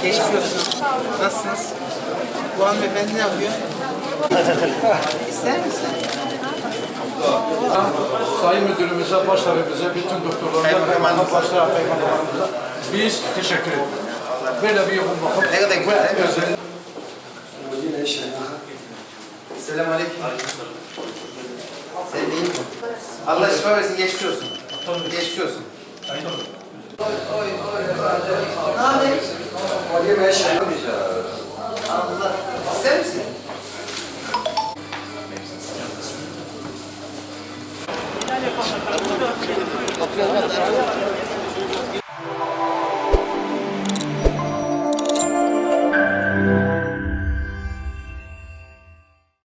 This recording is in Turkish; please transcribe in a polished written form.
Geçmiş olsun. Nasılsınız? Bu hanımefendi ne yapıyor? İster misin? Sayın Müdürümüze, başlarımıza, bütün doktorlarımıza, başlarımıza biz teşekkür ediyoruz. Böyle bir yoğun bakım. Ne kadar güzel. Özel. Selamünaleyküm. Sen değil mi? Allah şifa versin, geçmiş olsun. Geçmiş olsun. Oy. Ne haber? Allah. İster misin? Bakıyorum.